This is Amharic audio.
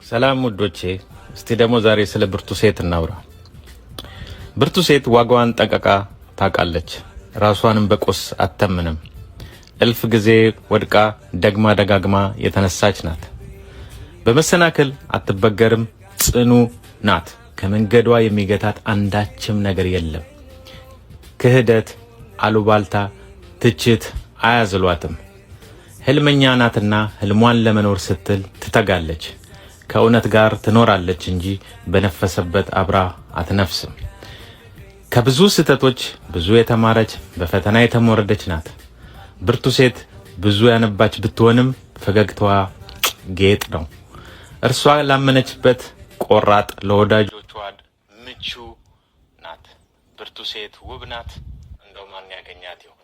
ሰላም ውዶቼ፣ እስቲ ደግሞ ዛሬ ስለ ብርቱ ሴት እናውራ። ብርቱ ሴት ዋጋዋን ጠንቅቃ ታውቃለች። ራሷንም በቁስ አተምንም። እልፍ ጊዜ ወድቃ ደግማ ደጋግማ የተነሳች ናት። በመሰናክል አትበገርም፣ ጽኑ ናት። ከመንገዷ የሚገታት አንዳችም ነገር የለም። ክህደት፣ አሉባልታ፣ ትችት አያዝሏትም። ህልመኛ ናትና ህልሟን ለመኖር ስትል ትተጋለች። ከእውነት ጋር ትኖራለች እንጂ በነፈሰበት አብራ አትነፍስም። ከብዙ ስህተቶች ብዙ የተማረች በፈተና የተሞረደች ናት። ብርቱ ሴት ብዙ ያነባች ብትሆንም ፈገግታዋ ጌጥ ነው። እርሷ ላመነችበት ቆራጥ፣ ለወዳጆቿ ምቹ ናት። ብርቱ ሴት ውብ ናት። እንደው ማን ያገኛት ይሆን?